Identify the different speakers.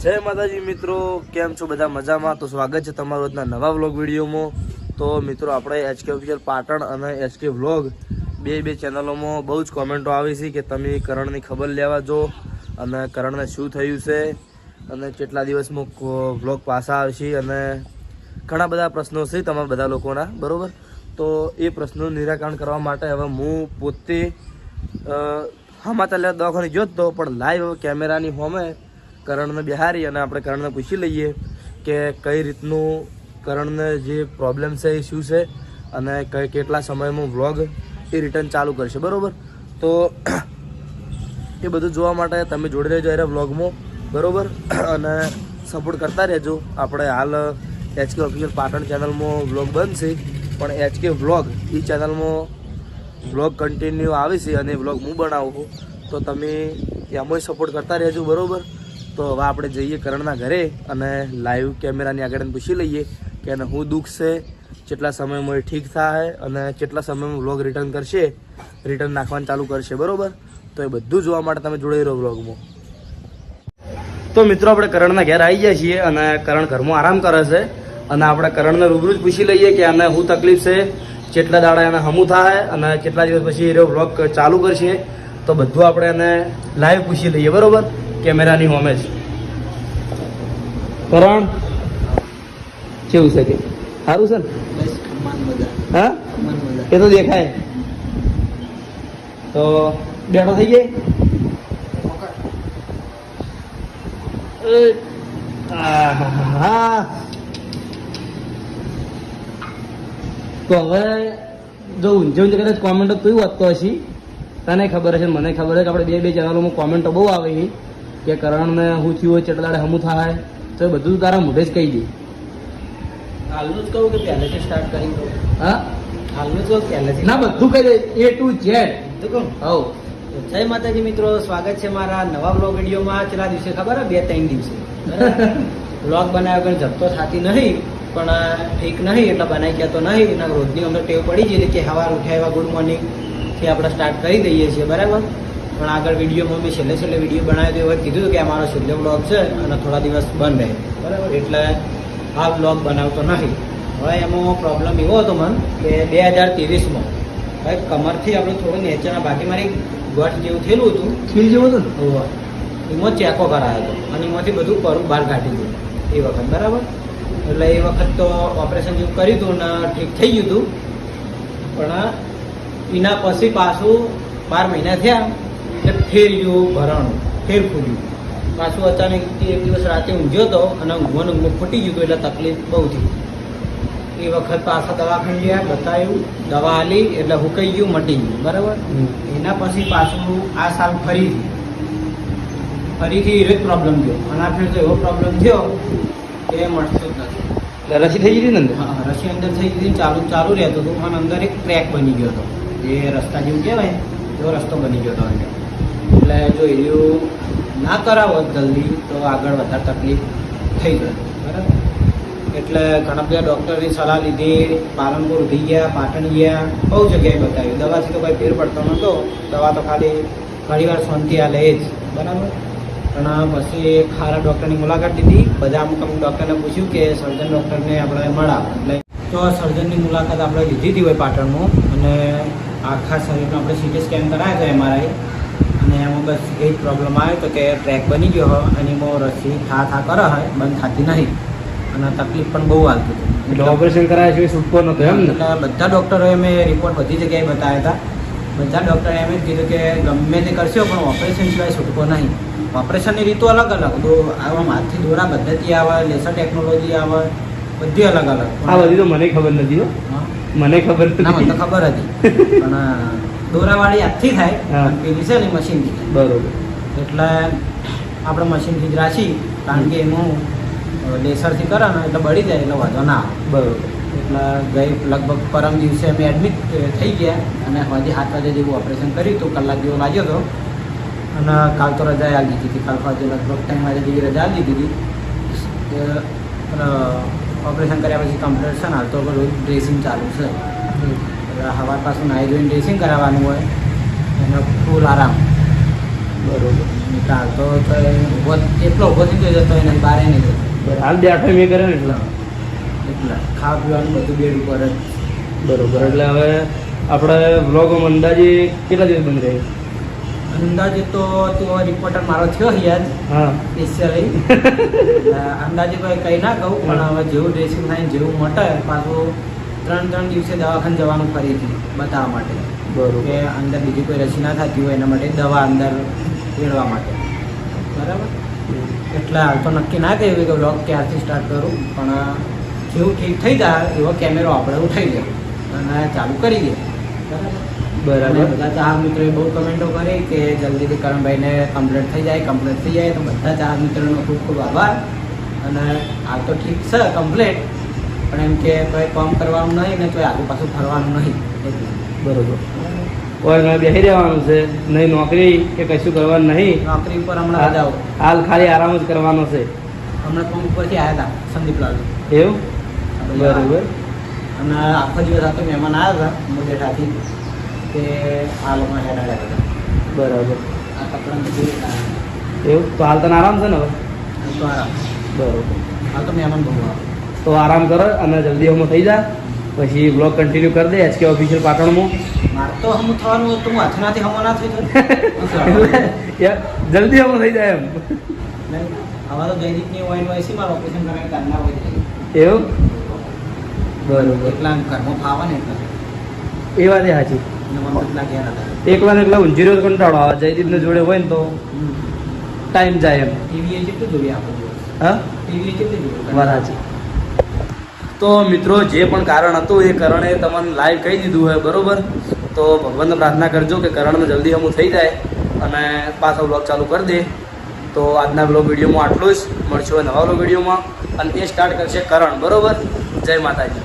Speaker 1: જય માતાજી મિત્રો, કેમ છો બધા? મજામાં? તો સ્વાગત છે તમારું આજના નવા વ્લોગ વિડીયોમાં. તો મિત્રો આપણે HK ઓફિશિયલ પાટણ અને HK વ્લોગ બે ચેનલોમાં બહુ જ કોમેન્ટો આવી છે કે તમે કરણની ખબર લેવા જો અને કરણને શું થયું છે અને કેટલા દિવસમાં વ્લોગ પાછા આવશે અને ઘણા બધા પ્રશ્નો છે તમારા બધા લોકોના, બરાબર? તો એ પ્રશ્નોનું નિરાકરણ કરવા માટે હવે હું પોતે સમાચાર દવાખાને ગયો હતો, પણ લાઈવ કેમેરાની સામે કરણને બિહારી અને આપણે કરણને પૂછી લઈએ કે કઈ રીતનું કરણને જે પ્રોબ્લેમ છે એ શું છે અને કેટલા સમયમાં વ્લોગ એ રિટર્ન ચાલુ કરશે, બરાબર? તો એ બધું જોવા માટે તમે જોડે રહેજો એ વ્લોગમાં, બરાબર? અને સપોર્ટ કરતા રહેજો. આપણે હાલ HK ઓફિશિયલ પાટણ ચેનલમાં વ્લોગ બનશે, પણ HK વ્લોગ એ ચેનલમાં વ્લોગ કન્ટિન્યુ આવે છે અને વ્લોગ હું બનાવું, તો તમે એમાં સપોર્ટ કરતા રહેજો, બરાબર? તો હવે આપણે જઈએ કરણના ઘરે અને લાઈવ કેમેરાની આગળ પૂછી લઈએ કે એને શું દુઃખ છે, કેટલા સમયમાં એ ઠીક થાય અને કેટલા સમયમાં વ્લોગ રિટર્ન કરશે, રિટર્ન નાખવાનું ચાલુ કરશે, બરાબર? તો એ બધું જોવા માટે તમે જોડાઈ રહો વ્લોગમાં. તો મિત્રો આપણે કરણના ઘેર આવી ગયા છીએ અને કરણ ઘરમાં આરામ કરે છે અને આપણે કરણને રૂબરૂ જ પૂછી લઈએ કે આને શું તકલીફ છે, કેટલા દાડા એને હમું થાય અને કેટલા દિવસ પછી એ વ્લોગ ચાલુ કરશે. તો બધું આપણે એને લાઈવ પૂછી લઈએ, બરાબર? કેમેરાની હોમે જ. કરણ કેવું છે કે સારું છે ને? હા, એ તો દેખાય. તો બેઠો થઈ જાય. તો હવે જો ઊંઝે ઊંઝે કદાચ કોમેન્ટો તું વાંચતો હશે, તને ખબર હશે, મને ખબર છે કે આપણે બે ચેનલોમાં કોમેન્ટો બહુ આવે કે કરણને હું થયું હોય, કેટલા દાડે હમું થાય, તો એ બધું તારા મોઢે જ કહી દે.
Speaker 2: હાલનું જ કહું કે પહેલેથી સ્ટાર્ટ કરી દઉં?
Speaker 1: હા,
Speaker 2: હાલનું જ કહું પહેલેથી?
Speaker 1: ના, બધું કહી દે, A to Z.
Speaker 2: તો કહું?
Speaker 1: હવ.
Speaker 2: જય માતાજી મિત્રો, સ્વાગત છે મારા નવા બ્લોગ વિડીયોમાં. છેલ્લા દિવસે ખબર હે 2-3 દિવસે બ્લોગ બનાવ્યો પણ જપતો થતી નહીં, પણ ઠીક નહીં એટલે બનાવી ગયા તો નહીં. એના રોજની અમને ટેવ પડી ગઈ કે સવાર ઉઠ્યા એવા ગુડ મોર્નિંગ થી આપણે સ્ટાર્ટ કરી દઈએ છીએ, બરાબર? પણ આગળ વિડીયોમાં મેં છેલ્લે વિડીયો બનાવ્યો તો એવું કીધું કે અમારો છેલ્લો બ્લોગ છે અને થોડા દિવસ બંધ રહે, બરાબર? એટલે આ બ્લોગ બનાવતો નહીં. હવે એમાં પ્રોબ્લેમ એવો હતો મને કે 2023માં ભાઈ કમરથી આપણે થોડું નેચરના બાકી મારી ગઠ જેવું થયેલું હતું,
Speaker 1: ફીલ જેવું હતું ને,
Speaker 2: એમાં ચેકો કરાયો હતો અને એમાંથી બધું પરું બહાર કાઢી દીધું એ વખત, બરાબર? એટલે એ વખત તો ઓપરેશન જેવું કર્યું હતું ને ઠીક થઈ ગયું હતું. પણ એના પછી પાછું 12 મહિના થયા એટલે ફેર ગયું ભરણું, ફેર ફૂટ્યું પાછું. અચાનક એક દિવસ રાતે ઊંઘ્યો હતો અને ઊંઘવાનું ફૂટી ગયું હતું, એટલે તકલીફ બહુ થઈ. એ વખત પાછા દવાખાને ગયા, બતાવ્યું, દવા આલી એટલે હુકાઈ ગયું, મટી ગયું, બરાબર? એના પછી પાછું આ સાલ ફરીથી એ જ પ્રોબ્લેમ થયો અને આ ફેર તો એવો પ્રોબ્લેમ થયો કે મળતું જ નથી.
Speaker 1: એટલે રસી થઈ ગઈ ને અંદર?
Speaker 2: હા, રસી અંદર થઈ ગઈ, ચાલુ રહેતું હતું અને અંદર એક ક્રેક બની ગયો હતો, જે રસ્તા જેવું કહેવાય એવો રસ્તો બની ગયો હતો અંદર. એટલે જો એવું ના કરાવો જલ્દી તો આગળ વધારે તકલીફ થઈ જાય, બરાબર? એટલે ઘણા બધા ડૉક્ટરની સલાહ લીધી, પાલનપુર ઉઠી ગયા, પાટણ ગયા, બહુ જગ્યાએ બતાવ્યું. દવાથી તો કોઈ ફેર પડતો નહોતો, દવા તો ખાલી ઘણીવાર શાંતિ આલે એ જ, બરાબર? પણ પછી ખારા ડૉક્ટરની મુલાકાત લીધી. બધા અમુક ડૉક્ટરને પૂછ્યું કે સર્જન ડૉક્ટરને આપણે મળાવો, એટલે તો સર્જનની મુલાકાત આપણે લીધી હતી હોય પાટણમાં અને આખા શરીરનો આપણે CT સ્કેન કરાવ્યો હતો, MRI, અને એમાં બસ એ જ પ્રોબ્લેમ આવ્યો હતો કે ટ્રેક બની ગયો હોય અને એમાં રસી થા કરે હોય, બંધ થતી નહીં અને તકલીફ પણ બહુ આવતી હતી.
Speaker 1: એટલે ઓપરેશન કરાયા છે છૂટકો નતો એમ ને?
Speaker 2: એટલે બધા ડૉક્ટરોએ મેં રિપોર્ટ બધી જગ્યાએ બતાવ્યા હતા. બધા ડૉક્ટરે એમ જ કીધું કે ગમે તે કરશો પણ ઓપરેશન સિવાય છૂટકો નહીં. ઓપરેશનની રીતો અલગ આવા હાથથી દોરા પદ્ધતિ આવે, લેસર ટેકનોલોજી આવે, બધી અલગ અલગ.
Speaker 1: આ બધી તો મને ખબર નથી હો. મને ખબર
Speaker 2: ના, મને તો ખબર હતી પણ દોરાવાળી હાથથી થાય અને પેલી છે ને મશીનથી થાય,
Speaker 1: બરોબર?
Speaker 2: એટલે આપણે મશીનથી જ રાખી, કારણ કે એમાં લેસરથી કરે ને એટલે બળી જાય એટલે વાંધો ના આવે,
Speaker 1: બરોબર?
Speaker 2: એટલે ગઈ લગભગ પરમ દિવસે અમે એડમિટ થઈ ગયા અને હજી 7 વાગે જેવું ઓપરેશન કર્યું હતું, કલાક જેવો લાગ્યો હતો. અને કાલ તો રજા આપી દીધી હતી, કાલ પાછું લગભગ 3 વાગે જેવી રજા આપી દીધી હતી. ઓપરેશન કર્યા પછી કમ્પ્લીટ છે ને હાલ તો રોજ ડ્રેસિંગ ચાલુ છે. એટલે સવાર પાછું નાહી ધોઈને ડ્રેસિંગ કરાવવાનું હોય અને ફૂલ આરામ.
Speaker 1: બરોબર.
Speaker 2: હાલ તો એટલો ઊભો થઈ ગયો તો એને બહાર નહીં જતો.
Speaker 1: હાલ બેઠો મેં કર્યો ને એટલા.
Speaker 2: એટલે ખાવા પીવાનું બધું બેડ ઉપર જ.
Speaker 1: બરોબર. એટલે હવે આપણે વ્લોગમાં અંદાજે કેટલા દિવસ બંધ રહે?
Speaker 2: અંદાજે તો તેઓ રિપોર્ટર મારો થયો યાર
Speaker 1: હા.
Speaker 2: સ્પેશિયલી અંદાજે તો કંઈ ના કહું, પણ હવે જેવું ડ્રેસિંગ થાય જેવું મટે પાછું 3 દિવસે દવાખાને જવાનું ફરીથી બતાવવા માટે
Speaker 1: બરોબર.
Speaker 2: કે અંદર બીજી કોઈ રસી ના થતી હોય એના માટે દવા અંદર મેળવવા માટે. બરાબર. એટલે હાલ તો નક્કી ના કહ્યું કે વ્લોગ ક્યારથી સ્ટાર્ટ કરું, પણ જેવું ઠીક થઈ જાય એવો કેમેરો આપણે ઉઠાવી દે અને ચાલુ કરી દે. બરાબર. અને
Speaker 1: બરાબર.
Speaker 2: બધા ચાર મિત્રોએ બહુ કમેન્ટો કરી કે જલ્દીથી કરણભાઈને કમ્પ્લીટ થઈ જાય તો બધા ચાર મિત્રોનો ખૂબ ખૂબ આભાર. અને હાલ તો ઠીક છે કમ્પ્લીટ, પણ એમ કે કોઈ કામ કરવાનું નહીં ને કોઈ આગુ પાછું ફરવાનું નહીં.
Speaker 1: બરોબર. કોઈ મેં બેસી રહેવાનું છે નહીં, નોકરી કે કશું કરવાનું નહીં.
Speaker 2: નોકરી ઉપર હમણાં રજાઓ,
Speaker 1: હાલ ખાલી આરામ જ કરવાનો છે.
Speaker 2: હમણાં પંપ ઉપરથી આવ્યા હતા સંદીપ લાલ.
Speaker 1: એવું? બરોબર.
Speaker 2: અને આખો દિવસ આ તો મહેમાન આવ્યા હતા મોડેઠાથી, તે આ લોકો હેડ આવ્યા હતા.
Speaker 1: બરાબર.
Speaker 2: આ કપડાં બધું
Speaker 1: એવું? તો હાલ તને આરામ છે ને હવે?
Speaker 2: તો આરામ.
Speaker 1: બરોબર.
Speaker 2: હાલ તો મહેમાન બહુ આવે.
Speaker 1: તો આરામ કરો અને જલ્દી હમણાં થઈ જા, પછી બ્લોગ કન્ટિન્યુ કરી દે HK ઓફિશિયલ પાટણમાં.
Speaker 2: મારે તો હમ થવાનું હતું, હું હાથનાથી હમો ના થઈ જાય.
Speaker 1: જલ્દી હમણાં થઈ જાય એમ.
Speaker 2: હવે તો જયદીપની ONYC માં ઓપરેશન કરાવી કાઢના હોય છે.
Speaker 1: એવું? બરોબર.
Speaker 2: એટલા ઘરમાં ફાવે ને એટલે
Speaker 1: એ વાત એ સાચી.
Speaker 2: અને મને એટલા ઘેર હતા.
Speaker 1: એકલા ને એકલા ઊંઝી રહ્યો તો કંટાળો આવે. જયદીપને જોડે હોય ને તો ટાઈમ જાય એમ.
Speaker 2: ટીવી કેટલું જોઈએ આપણે?
Speaker 1: હા,
Speaker 2: ટીવી કેટલું જોઈએ?
Speaker 1: વાત સાચી. તો મિત્રો, જે પણ કારણ હતું એ કરણે તમને લાઈવ કહી દીધું હોય, બરોબર. તો ભગવાનને પ્રાર્થના કરજો કે કરણને જલ્દી હમું થઈ જાય અને પાછો બ્લોગ ચાલુ કરી દે. તો આજના બ્લોગ વિડીયોમાં આટલું જ. મળશું નવા બ્લોગ વિડીયોમાં, અને એ સ્ટાર્ટ કરશે કરણ. બરોબર. જય માતાજી.